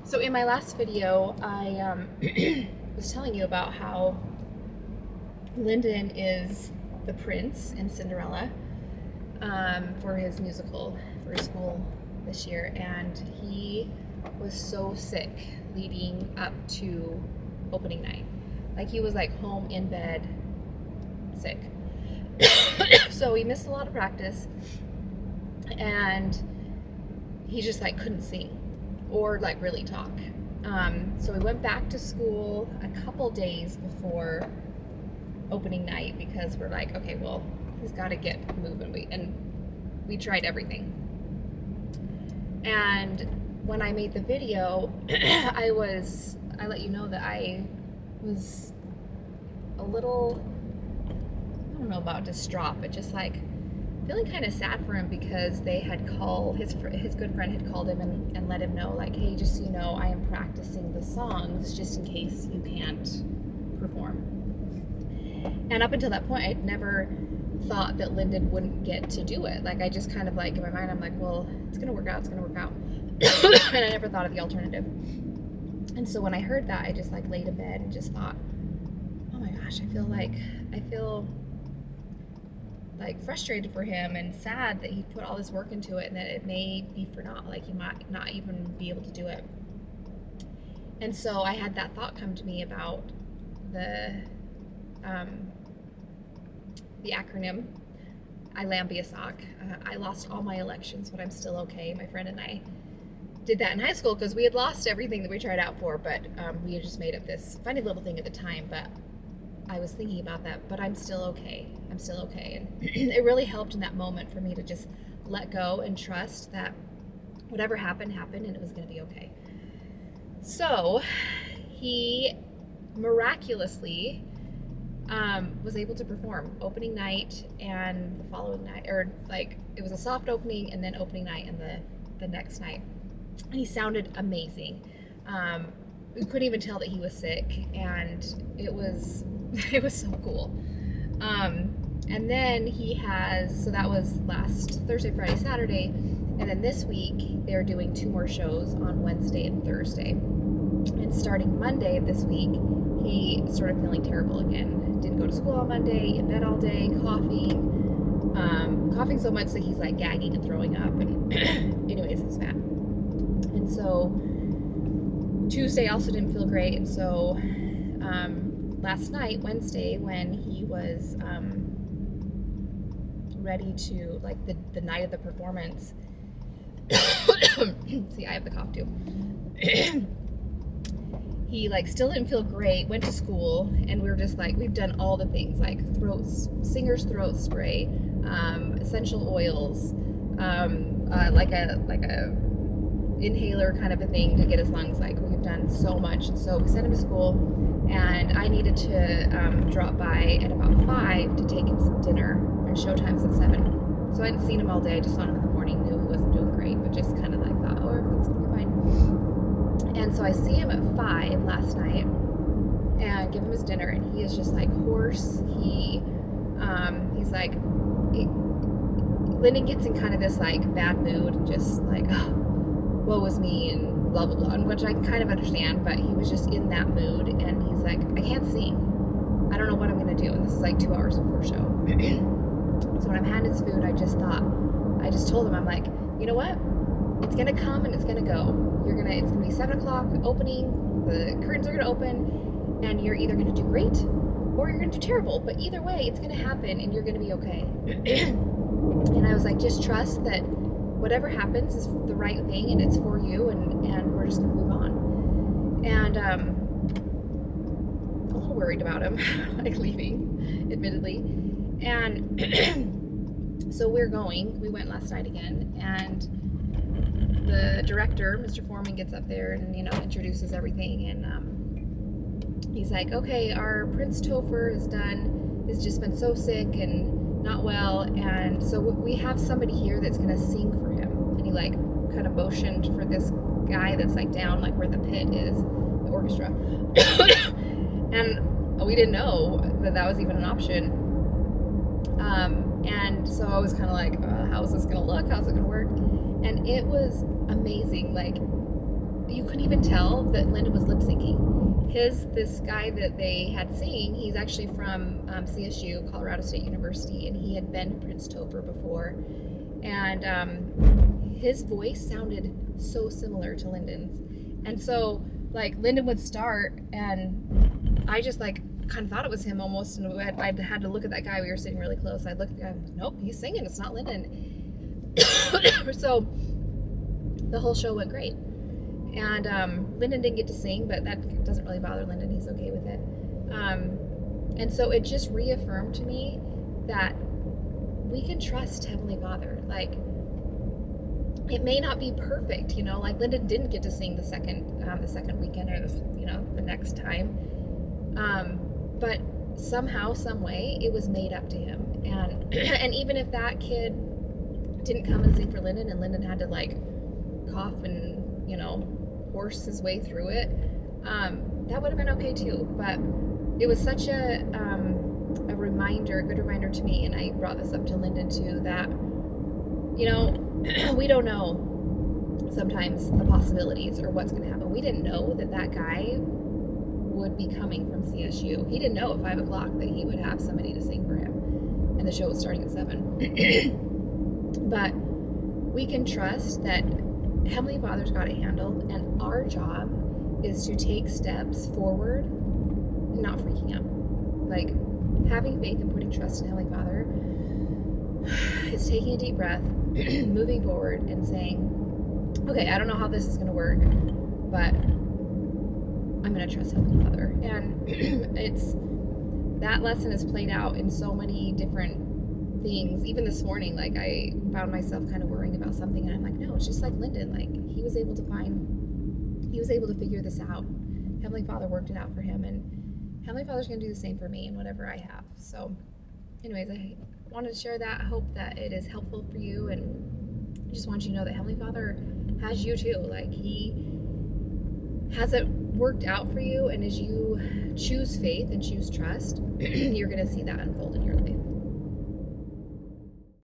So in my last video, I was telling you about how Lyndon is the prince in Cinderella for his musical for his school this year, and he was so sick leading up to opening night. Like, he was like home in bed sick. So he missed a lot of practice, and he just like couldn't sing or like really talk. So we went back to school a couple days before opening night because we're like, okay, well, he's got to get moving. We tried everything. And when I made the video, I let you know that I was a little, I don't know about distraught, but just like feeling kind of sad for him, because they had called, his good friend had called him and let him know, like, hey, just so you know, I am practicing the songs just in case you can't perform. And up until that point, I'd never thought that Lyndon wouldn't get to do it. Like, I just kind of like, in my mind, I'm like, well, it's gonna work out, it's gonna work out. And I never thought of the alternative. And so when I heard that, I just like laid in bed and just thought, oh my gosh, I feel like frustrated for him and sad that he put all this work into it and that it may be for naught, like he might not even be able to do it. And so I had that thought come to me about the acronym ILAMEBISOK. I lost all my elections, but I'm still okay. My friend and I did that in high school because we had lost everything that we tried out for, but we had just made up this funny little thing at the time. But I was thinking about that, but I'm still okay. I'm still okay. And it really helped in that moment for me to just let go and trust that whatever happened, happened, and it was going to be okay. So he miraculously was able to perform opening night and the following night, or like it was a soft opening and then opening night and the next night. And he sounded amazing. We couldn't even tell that he was sick, and it was so cool. And then so that was last Thursday, Friday, Saturday, and then this week they're doing 2 more shows on Wednesday and Thursday. And starting Monday of this week, he started feeling terrible again. Didn't go to school on Monday, in bed all day, coughing so much that he's like gagging and throwing up, and anyways, it's bad. And so Tuesday also didn't feel great, and so last night, Wednesday, when he was ready to, like, the night of the performance, see, I have the cough too. He like still didn't feel great, went to school, and we were just like, we've done all the things, like singer's throat spray, essential oils, like a inhaler kind of a thing to get his lungs, like we've done so much. And so we sent him to school, and I needed to drop by at about 5 to take him some dinner, and showtime's at 7. So I hadn't seen him all day, I just saw him in the morning, knew he wasn't doing great, but just kind of like thought, oh, everything's gonna be fine. And so I see him at 5 last night and give him his dinner, and he is just like hoarse. He's like, Lyndon gets in kind of this like bad mood, just like, oh, woe is me and blah blah blah, and which I can kind of understand, but he was just in that mood, and he's like, I can't sing, I don't know what I'm gonna do. And this is like 2 hours before show. So when I'm handing his food, I just told him, I'm like, you know what, it's gonna come and it's gonna go. It's gonna be 7 o'clock opening, the curtains are gonna open, and you're either gonna do great or you're gonna do terrible, but either way it's gonna happen and you're gonna be okay. And I was like, just trust that whatever happens is the right thing and it's for you, and we're just gonna move on. And a little worried about him like leaving, admittedly. And so we went last night again, and the director, Mr. Foreman, gets up there and, introduces everything, and he's like, okay, our Prince Topher is done, has just been so sick and not well, and so we have somebody here that's gonna sing for him. And he like kind of motioned for this guy that's like down, like where the pit is, the orchestra. And we didn't know that was even an option. And so I was kind of like, how is this gonna look? How's it gonna work? And it was amazing. Like, you couldn't even tell that Lyndon was lip syncing. This guy that they had sing, he's actually from CSU, Colorado State University, and he had been to Prince Topher before. And his voice sounded so similar to Lyndon's. And so, like, Lyndon would start, and I just, like, kind of thought it was him almost, and I had to look at that guy. We were sitting really close. I looked at him, nope, he's singing, it's not Lyndon. So the whole show went great. And Lyndon didn't get to sing, but that doesn't really bother Lyndon. He's okay with it. And so it just reaffirmed to me that we can trust Heavenly Father. Like, it may not be perfect, you know, like Lyndon didn't get to sing the second weekend, or the next time. But somehow, some way, it was made up to him. And and even if that kid didn't come and sing for Lyndon, and Lyndon had to, like, cough and, horse his way through it, that would have been okay too. But it was such a good reminder to me, and I brought this up to Lyndon too, that, we don't know sometimes the possibilities or what's going to happen. We didn't know that guy would be coming from CSU. He didn't know at 5 o'clock that he would have somebody to sing for him, and the show was starting at 7. But we can trust that Heavenly Father's got it handled, and our job is to take steps forward and not freaking out. Like, having faith and putting trust in Heavenly Father is taking a deep breath, moving forward, and saying, okay, I don't know how this is going to work, but I'm going to trust Heavenly Father. And that lesson is played out in so many different things. Even this morning, like, I found myself kind of worrying about something, and I'm like, no, it's just like Lyndon. Like, he was able to figure this out. Heavenly Father worked it out for him, and Heavenly Father's going to do the same for me and whatever I have. So anyways, I wanted to share that. I hope that it is helpful for you, and I just want you to know that Heavenly Father has you too. Like, he has it worked out for you, and as you choose faith and choose trust, you're going to see that unfold in your life.